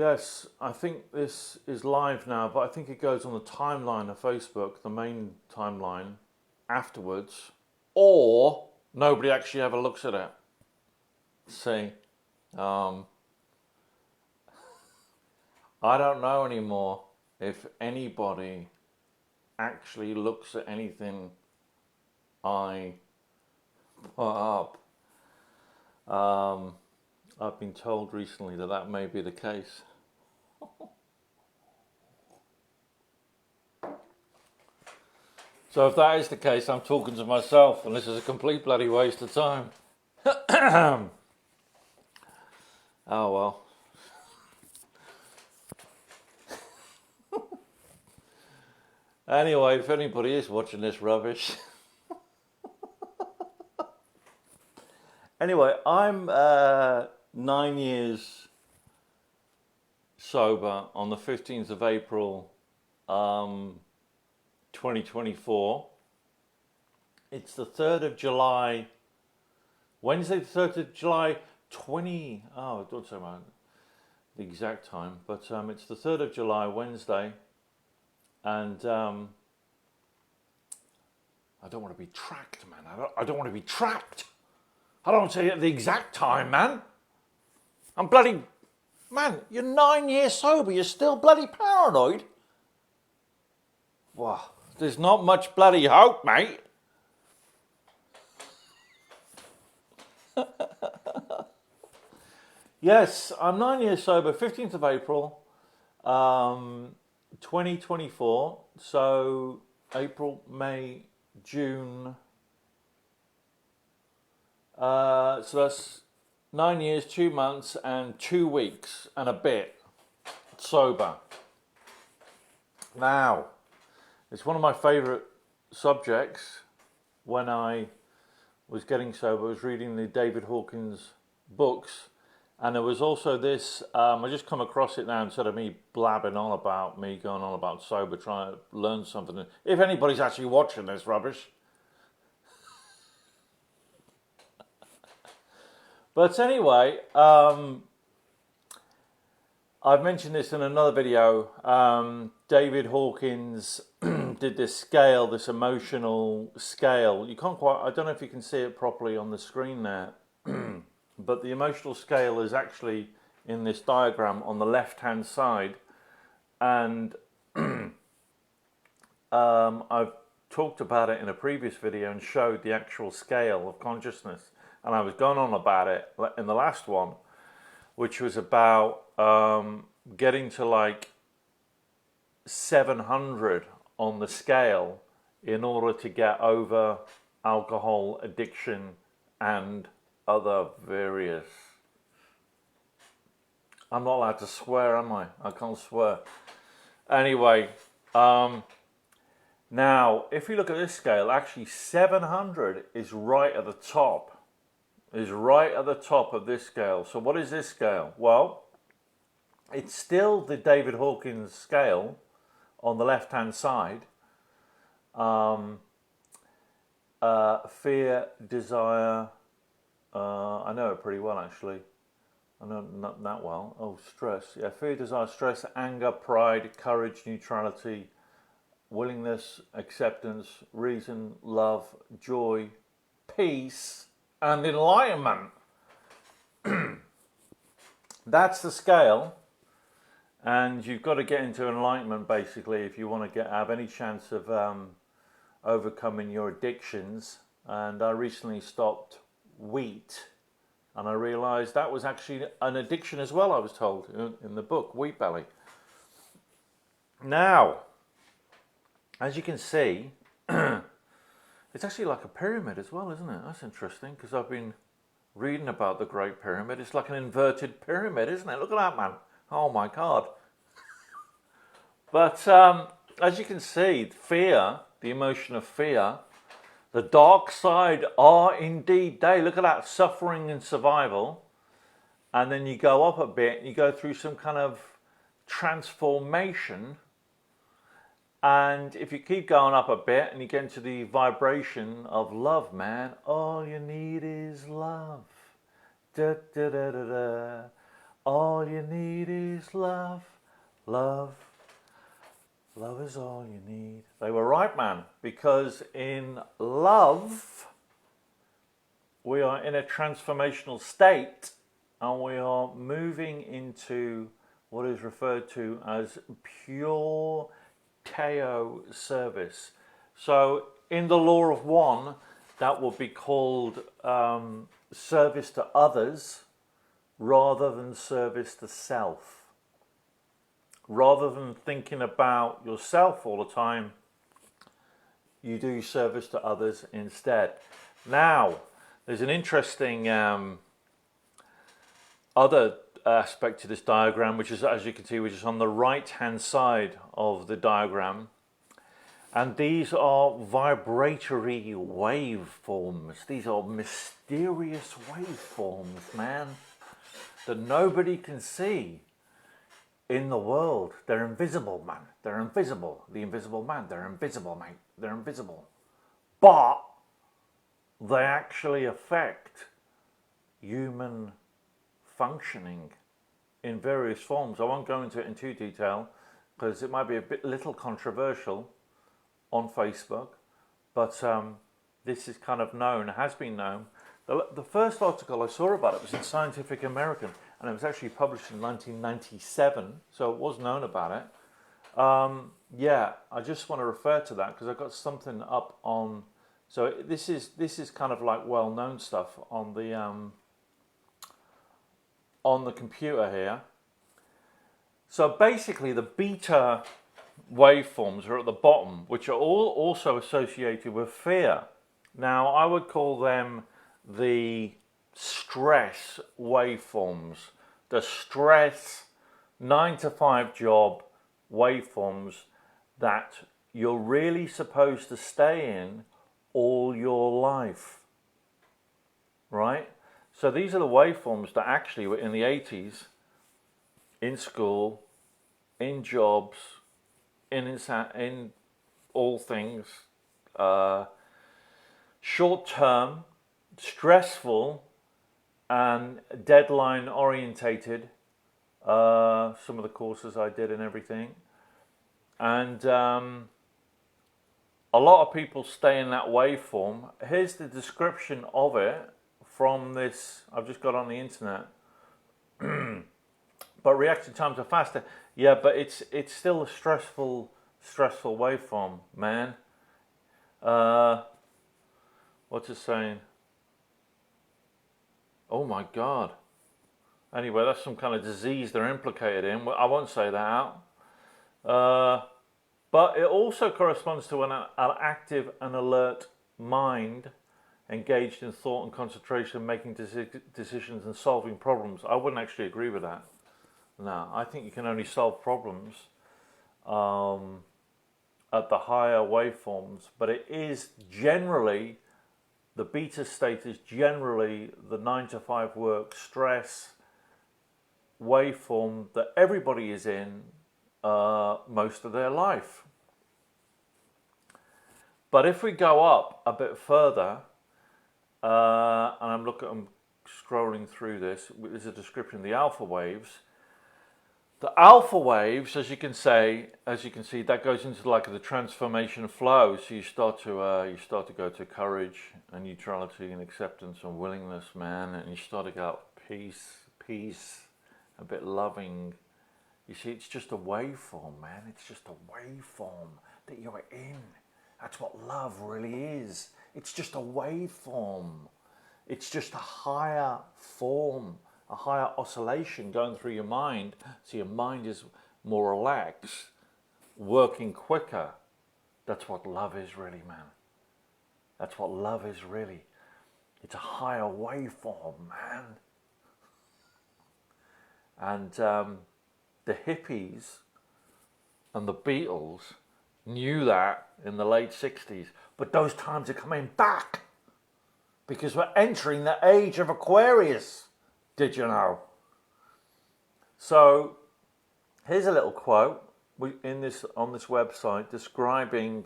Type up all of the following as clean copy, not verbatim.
Yes, I think this is live now, but I think it goes on the timeline of Facebook, the main timeline, afterwards, or nobody actually ever looks at it. See, I don't know anymore if anybody actually looks at anything I put up. I've been told recently that that may be the case. So if that is the case, I'm talking to myself, and this is a complete bloody waste of time. Oh well. Anyway, if anybody is watching this rubbish. Anyway, I'm 9 years sober on the 15th of April 2024. It's the 3rd of July, Wednesday the 3rd of July 20, oh, I don't say the exact time, but it's the 3rd of July, Wednesday, and I don't want to be tracked, man. I don't want to be tracked. I don't say the exact time, man. I'm bloody... Man, you're 9 years sober. You're still bloody paranoid. Wow, there's not much bloody hope, mate. Yes, I'm 9 years sober, 15th of April, 2024. So April, May, June... so that's 9 years, 2 months, and 2 weeks and a bit sober. Now, it's one of my favourite subjects when I was getting sober. I was reading the David Hawkins books, and there was also this, I just come across it now instead of me blabbing on about me going on about sober, trying to learn something. If anybody's actually watching this rubbish. But anyway, I've mentioned this in another video. David Hawkins did this scale, this emotional scale. You can't quite, I don't know if you can see it properly on the screen there, but the emotional scale is actually in this diagram on the left-hand side. And I've talked about it in a previous video and showed the actual scale of consciousness. And I was going on about it in the last one, which was about getting to like 700 on the scale in order to get over alcohol addiction and other various... I'm not allowed to swear, am I? I can't swear. Anyway, now, if you look at this scale, actually 700 is right at the top. Is right at the top of this scale. So what is this scale? Well, it's still the David Hawkins scale on the left-hand side. Fear, desire, I know it pretty well actually. I know not that well. Oh, stress. Yeah, fear, desire, stress, anger, pride, courage, neutrality, willingness, acceptance, reason, love, joy, peace, and enlightenment. That's the scale, and you've got to get into enlightenment basically if you want to have any chance of overcoming your addictions. And I recently stopped wheat, and I realised that was actually an addiction as well. I was told in the book Wheat Belly. Now, as you can see, it's actually like a pyramid as well, isn't it? That's interesting, because I've been reading about the Great Pyramid. It's like an inverted pyramid, isn't it? Look at that, man. Oh, my God. But as you can see, fear, the emotion of fear, the dark side are indeed they. Look at that, suffering and survival. And then you go up a bit, and you go through some kind of transformation. And if you keep going up a bit and you get into the vibration of love, man, all you need is love. Da, da, da, da, da. All you need is love, love. Love is all you need. They were right, man, because in love, we are in a transformational state and we are moving into what is referred to as pure Teo service. So, in the law of one, that would be called service to others rather than service to self. Rather than thinking about yourself all the time, you do service to others instead. Now, there's an interesting other aspect to this diagram, which is, as you can see, which is on the right-hand side of the diagram. And these are vibratory waveforms. These are mysterious waveforms, man, that nobody can see in the world. They're invisible, man. They're invisible. The invisible man. They're invisible, mate. They're invisible. But they actually affect human functioning in various forms. I won't go into it in too detail because it might be a little controversial on Facebook, but this is kind of known, has been known. The first article I saw about it was in Scientific American, and it was actually published in 1997, so it was known about it. Yeah, I just want to refer to that because I got something up on. So this is kind of like well-known stuff on the computer here. So basically, the beta waveforms are at the bottom, which are all also associated with fear. Now, I would call them the stress waveforms, the stress 9-to-5 job waveforms that you're really supposed to stay in all your life, right? So these are the waveforms that actually were in the 80s, in school, in jobs, in all things, short term, stressful, and deadline orientated. Some of the courses I did and everything, and a lot of people stay in that waveform. Here's the description of it from this. I've just got on the internet. But reaction times are faster. Yeah, but it's still a stressful waveform, man. What's it saying? Oh my God. Anyway, that's some kind of disease they're implicated in. I won't say that out. But it also corresponds to an active and alert mind engaged in thought and concentration, making decisions and solving problems. I wouldn't actually agree with that. No, I think you can only solve problems at the higher waveforms, but it is generally, the beta state is generally the 9-to-5 work stress waveform that everybody is in most of their life. But if we go up a bit further, and I'm scrolling through this, there's a description of the alpha waves. The alpha waves, as you can see, that goes into like the transformation flow. So you start to go to courage and neutrality and acceptance and willingness, man, and you start to go peace, a bit loving. You see, it's just a waveform, man. It's just a waveform that you're in. That's what love really is. It's just a waveform. It's just a higher form, a higher oscillation going through your mind, so your mind is more relaxed, working quicker. That's what love is really, man. That's what love is really. It's a higher waveform, man. And the hippies and the Beatles knew that in the late 60s, but those times are coming back because we're entering the age of Aquarius. Did you know? So here's a little quote on this website describing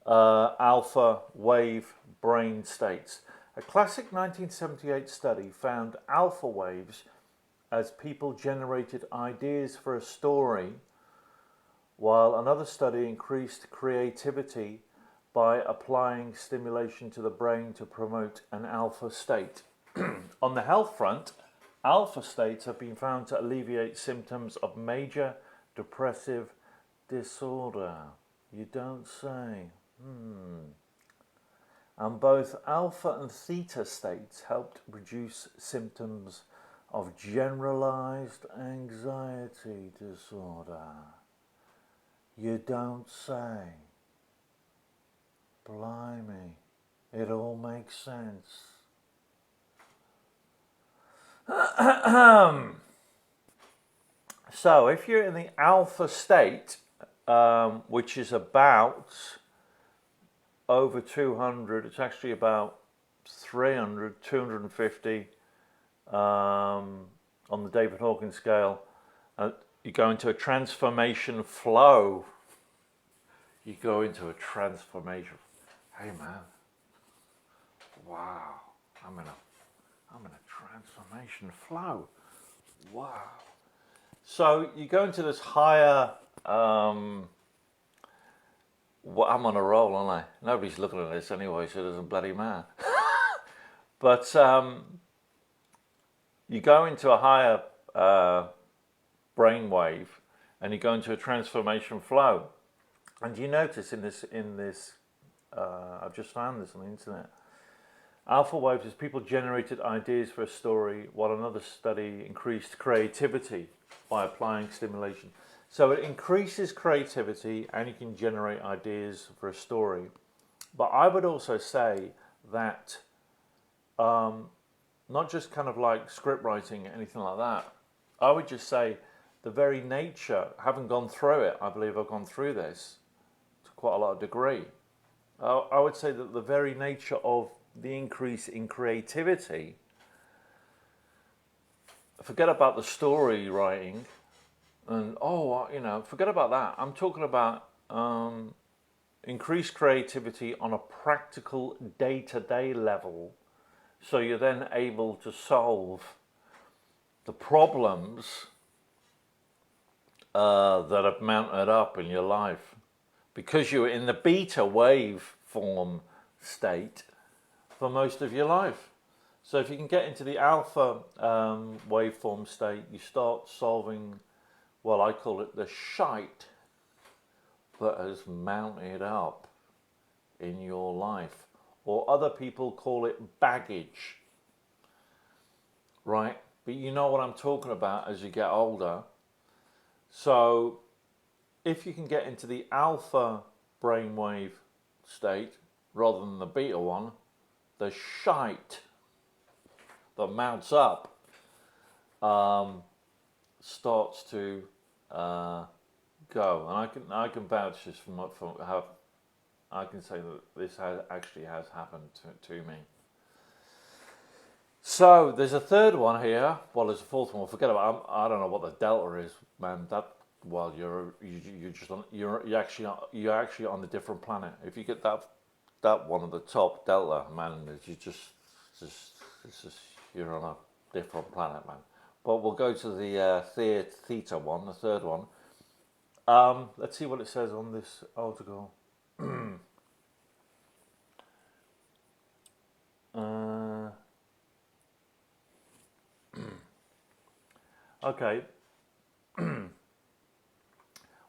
alpha wave brain states. A classic 1978 study found alpha waves as people generated ideas for a story, while another study increased creativity by applying stimulation to the brain to promote an alpha state. On the health front, alpha states have been found to alleviate symptoms of major depressive disorder. You don't say. And both alpha and theta states helped reduce symptoms of generalized anxiety disorder. You don't say. Blimey, it all makes sense. So if you're in the alpha state, which is about over 200, it's actually about 300, 250 on the David Hawkins scale. You go into a transformation flow. You go into a transformation. Hey man, wow, I'm in a transformation flow. Wow. So you go into this higher. I'm on a roll, aren't I? Nobody's looking at this anyway, so it doesn't bloody matter. But you go into a higher brainwave, and you go into a transformation flow. And you notice in this, I've just found this on the internet. Alpha waves is people generated ideas for a story, while another study increased creativity by applying stimulation. So it increases creativity and you can generate ideas for a story. But I would also say that not just kind of like script writing, anything like that. I would just say the very nature, having gone through it, I believe I've gone through this to quite a lot of degree. I would say that the very nature of the increase in creativity, forget about the story writing, and forget about that. I'm talking about increased creativity on a practical day-to-day level, so you're then able to solve the problems that have mounted up in your life because you're in the beta waveform state for most of your life. So if you can get into the alpha waveform state, you start solving, well, I call it the shite that has mounted up in your life, or other people call it baggage, right? But you know what I'm talking about as you get older. So if you can get into the alpha brainwave state rather than the beta one, the shite that mounts up starts to go, and I can vouch this from how I can say that this actually has happened to me. So there's a third one here. Well, there's a fourth one. Forget about. I don't know what the delta is, man. You're actually on a different planet. If you get that one at the top, delta, man, you're on a different planet, man. But we'll go to the theta one, the third one. Let's see what it says on this article. Okay.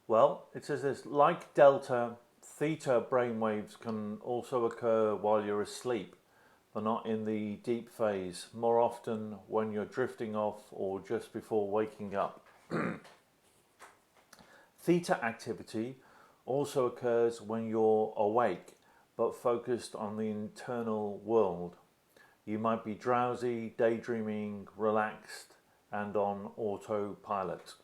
Well, it says this: like delta, theta brainwaves can also occur while you're asleep, but not in the deep phase, more often when you're drifting off or just before waking up. Theta activity also occurs when you're awake, but focused on the internal world. You might be drowsy, daydreaming, relaxed, and on autopilot.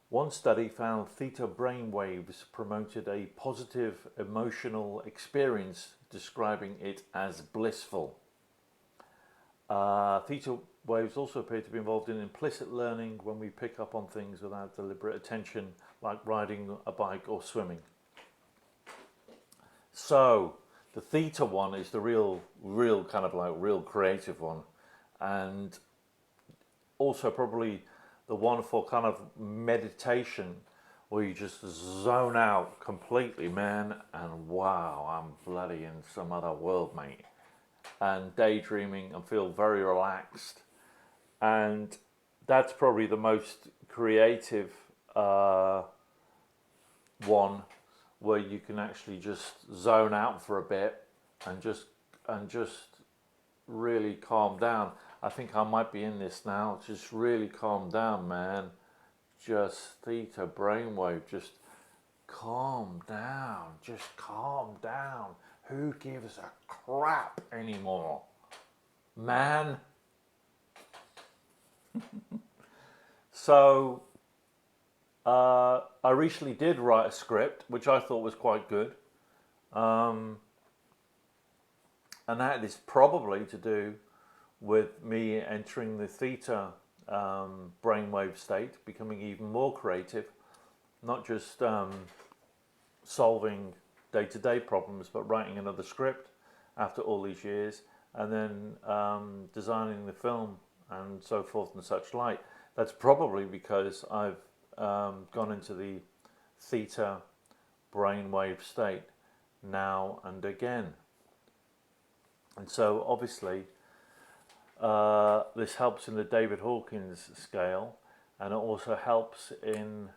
One study found theta brainwaves promoted a positive emotional experience, describing it as blissful. Theta waves also appear to be involved in implicit learning when we pick up on things without deliberate attention, like riding a bike or swimming. So the theta one is the real kind of like real creative one, and also probably the one for kind of meditation where you just zone out completely, man, and wow, I'm bloody in some other world, mate. And daydreaming and feel very relaxed. And that's probably the most creative one, where you can actually just zone out for a bit and just really calm down. I think I might be in this now. Just really calm down, man. Just theta brainwave. Just calm down. Just calm down. Who gives a crap anymore, man? So I recently did write a script, which I thought was quite good. And that is probably to do with me entering the theta brainwave state, becoming even more creative, not just solving day-to-day problems, but writing another script after all these years, and then designing the film and so forth and such like. That's probably because I've gone into the theta brainwave state now and again. And so obviously this helps in the David Hawkins scale, and it also helps in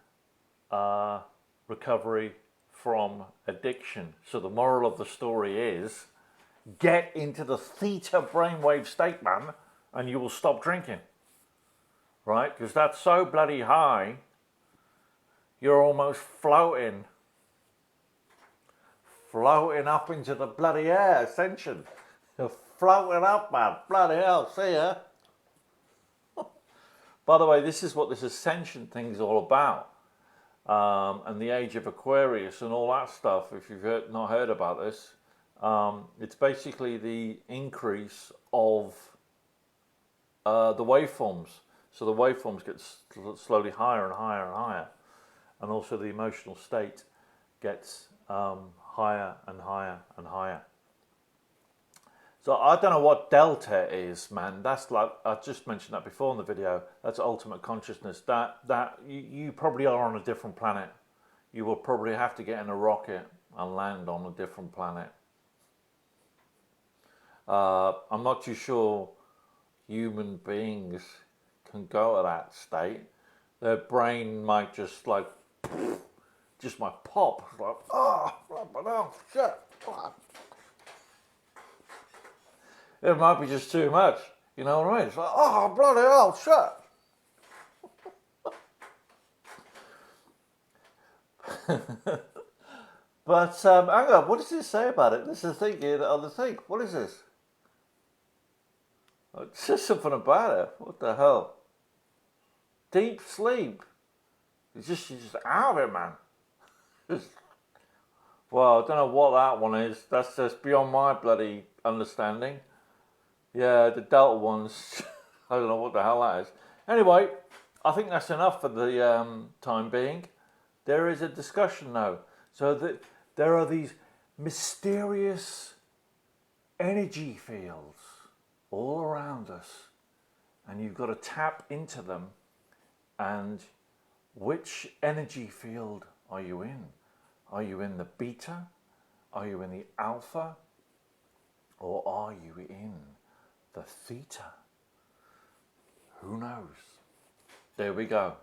recovery from addiction. So the moral of the story is, get into the theta brainwave state, man, and you will stop drinking. Right? Because that's so bloody high, you're almost floating up into the bloody air, ascension. You're floating up, man. Bloody hell, see ya. By the way, this is what this ascension thing's all about. And the age of Aquarius and all that stuff, if you've not heard about this. It's basically the increase of the waveforms. So the waveforms get slowly higher and higher and higher. And also the emotional state gets higher and higher and higher. So I don't know what delta is, man. That's like, I just mentioned that before in the video. That's ultimate consciousness. That you probably are on a different planet. You will probably have to get in a rocket and land on a different planet. I'm not too sure human beings can go to that state. Their brain might just like, just might pop. Like, oh, shit. It might be just too much, you know what I mean? It's like, oh, bloody hell, shit. But hang on, what does this say about it? This is the thing here, the other thing. What is this? It says something about it. What the hell? Deep sleep. You're just out of it, man. Well, I don't know what that one is. That's just beyond my bloody understanding. Yeah, the delta ones, I don't know what the hell that is. Anyway, I think that's enough for the time being. There is a discussion though. So that there are these mysterious energy fields all around us, and you've got to tap into them. And which energy field are you in? Are you in the beta? Are you in the alpha? Or are you in the theta? Who knows? There we go.